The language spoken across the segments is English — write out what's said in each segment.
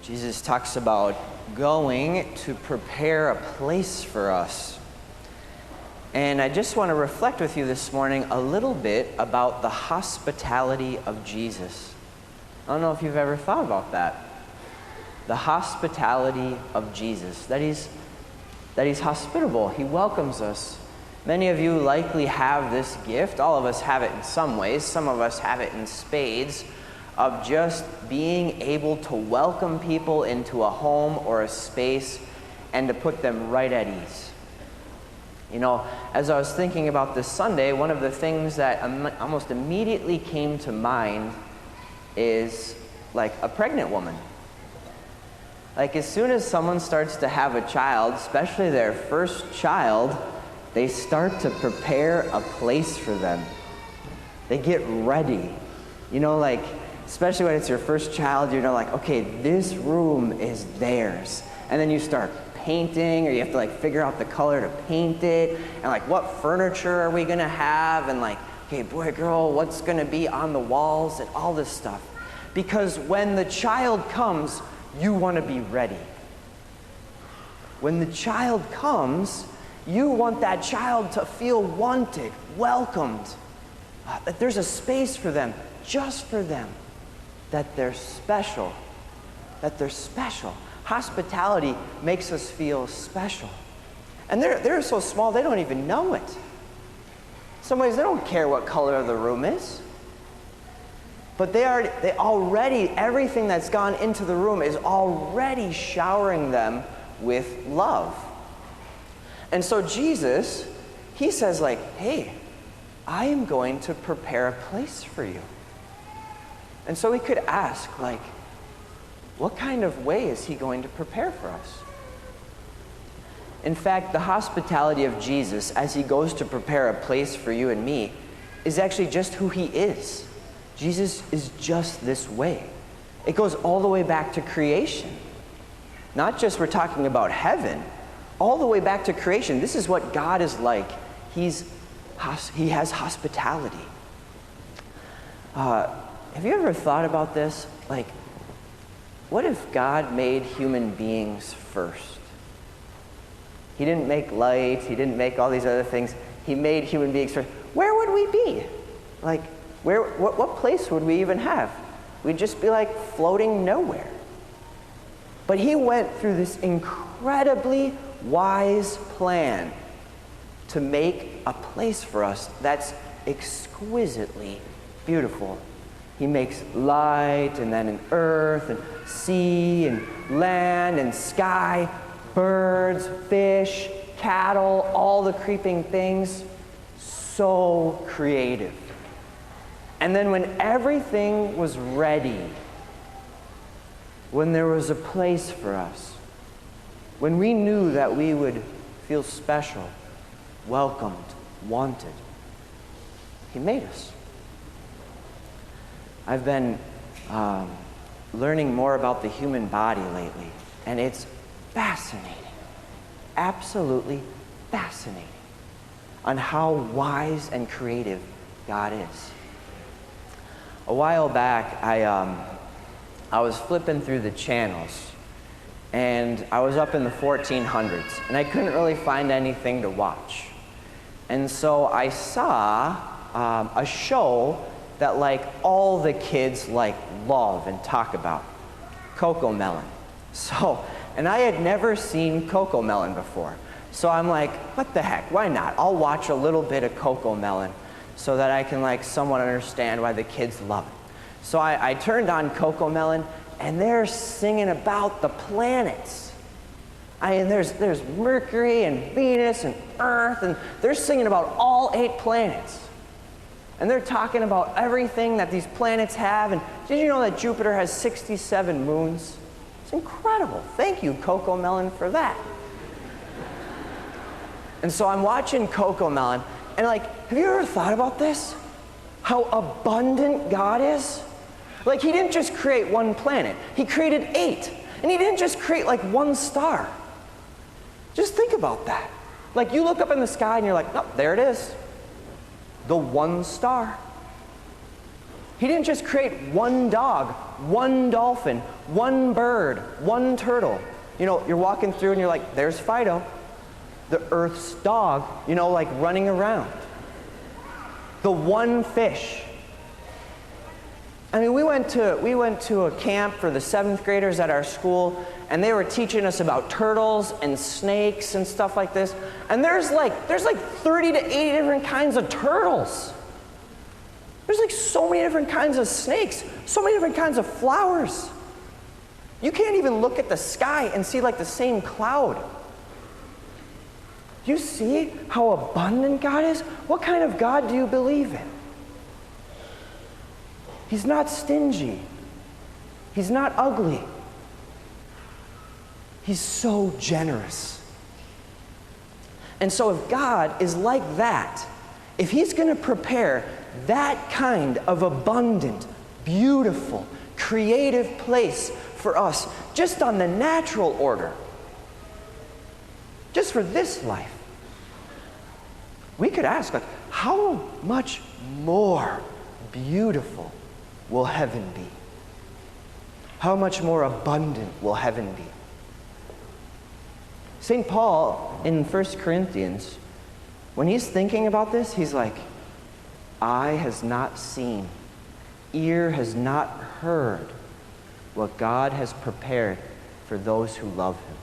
Jesus talks about going to prepare a place for us. And I just want to reflect with you this morning a little bit about the hospitality of Jesus. I don't know if you've ever thought about that. The hospitality of Jesus, that he's hospitable. He welcomes us. Many of you likely have this gift. All of us have it in some ways. Some of us have it in spades, of just being able to welcome people into a home or a space and to put them right at ease. You know, as I was thinking about this Sunday, one of the things that almost immediately came to mind is like a pregnant woman. Like as soon as someone starts to have a child, especially their first child, they start to prepare a place for them. They get ready. You know, like, especially when it's your first child, you know, like, okay, this room is theirs. And then you start painting, or you have to like figure out the color to paint it, and like what furniture are we gonna have, and like, okay, boy, girl, what's gonna be on the walls, and all this stuff. Because when the child comes, you wanna be ready. When the child comes, you want that child to feel wanted, welcomed, that there's a space for them, just for them, that they're special, Hospitality makes us feel special. And they're so small, they don't even know it. In some ways, they don't care what color the room is. But they already, everything that's gone into the room is already showering them with love. And so Jesus, he says like, hey, I am going to prepare a place for you. And so we could ask, like, what kind of way is he going to prepare for us? In fact, the hospitality of Jesus as he goes to prepare a place for you and me is actually just who he is. Jesus is just this way. It goes all the way back to creation. Not just we're talking about heaven, all the way back to creation. This is what God is like. He has hospitality. Have you ever thought about this? Like, what if God made human beings first? He didn't make light, he didn't make all these other things. He made human beings first. Where would we be? Like, what place would we even have? We'd just be like floating nowhere. But he went through this incredibly wise plan to make a place for us that's exquisitely beautiful. He makes light, and then an earth, and sea, and land, and sky, birds, fish, cattle, all the creeping things. So creative. And then when everything was ready, when there was a place for us, when we knew that we would feel special, welcomed, wanted, he made us. I've been learning more about the human body lately, and it's fascinating, absolutely fascinating, on how wise and creative God is. A while back, I was flipping through the channels, and I was up in the 1400s, and I couldn't really find anything to watch. And so I saw a show that like all the kids like love and talk about, Cocomelon. So, and I had never seen Cocomelon before. So I'm like, what the heck, why not? I'll watch a little bit of Cocomelon so that I can like somewhat understand why the kids love it. So I turned on Cocomelon, and they're singing about the planets. There's Mercury and Venus and Earth, and they're singing about all 8 planets. And they're talking about everything that these planets have. And did you know that Jupiter has 67 moons? It's incredible. Thank you, Cocomelon, for that. And so I'm watching Cocomelon, and like, have you ever thought about this? How abundant God is? Like, he didn't just create one planet. He created 8. And he didn't just create like one star. Just think about that. Like, you look up in the sky and you're like, oh, there it is. The one star. He didn't just create one dog, one dolphin, one bird, one turtle. You know, you're walking through and you're like, there's Fido, the Earth's dog, you know, like running around. The one fish. I mean, we went to a camp for the 7th graders at our school, and they were teaching us about turtles and snakes and stuff like this. And there's like 30 to 80 different kinds of turtles. There's like so many different kinds of snakes, so many different kinds of flowers. You can't even look at the sky and see like the same cloud. Do you see how abundant God is? What kind of God do you believe in? He's not stingy. He's not ugly. He's so generous. And so if God is like that, if he's going to prepare that kind of abundant, beautiful, creative place for us, just on the natural order, just for this life, we could ask, like, how much more beautiful will heaven be? How much more abundant will heaven be? St. Paul in 1 Corinthians, when he's thinking about this, he's like, eye has not seen, ear has not heard what God has prepared for those who love him.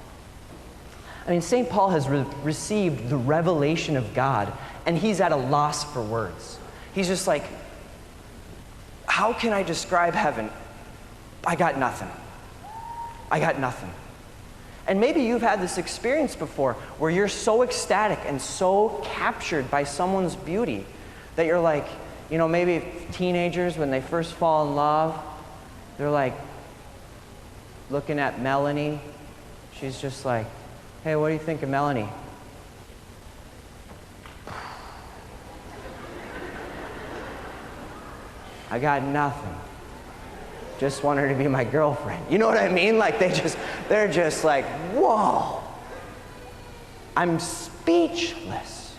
I mean, St. Paul has received the revelation of God, and he's at a loss for words. He's just like, how can I describe heaven? I got nothing. I got nothing. And maybe you've had this experience before where you're so ecstatic and so captured by someone's beauty that you're like, you know, maybe teenagers, when they first fall in love, they're like looking at Melanie. She's just like, hey, what do you think of Melanie? I got nothing. Just want her to be my girlfriend. You know what I mean? Like they're just like, whoa. I'm speechless.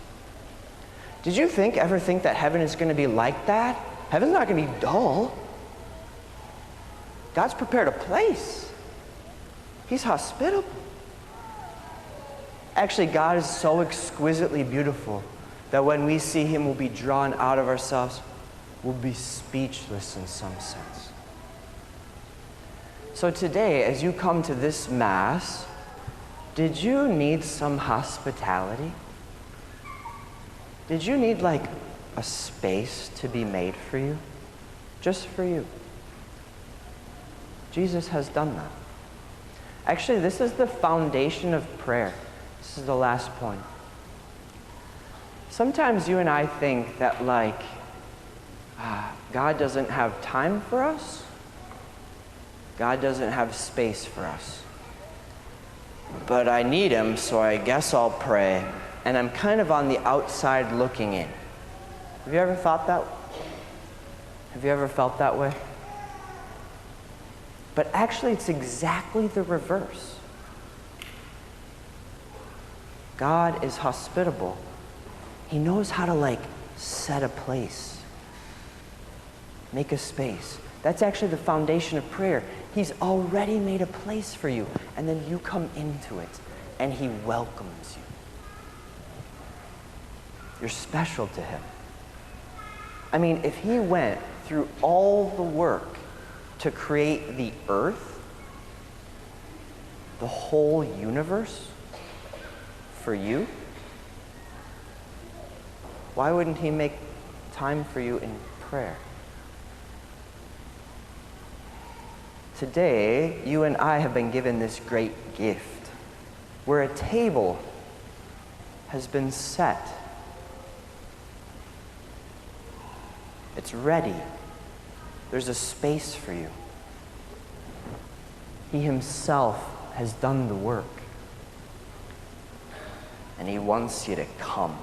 Did you ever think that heaven is going to be like that? Heaven's not going to be dull. God's prepared a place. He's hospitable. Actually, God is so exquisitely beautiful that when we see him, we'll be drawn out of ourselves. We'll be speechless in some sense. So today, as you come to this Mass, did you need some hospitality? Did you need like a space to be made for you? Just for you? Jesus has done that. Actually, this is the foundation of prayer. This is the last point. Sometimes you and I think that like, God doesn't have time for us. God doesn't have space for us. But I need him, so I guess I'll pray. And I'm kind of on the outside looking in. Have you ever thought that? Have you ever felt that way? But actually, it's exactly the reverse. God is hospitable. He knows how to like set a place. Make a space. That's actually the foundation of prayer. He's already made a place for you, and then you come into it, and he welcomes you. You're special to him. I mean, if he went through all the work to create the earth, the whole universe, for you, why wouldn't he make time for you in prayer? Today, you and I have been given this great gift where a table has been set. It's ready. There's a space for you. He himself has done the work. And he wants you to come.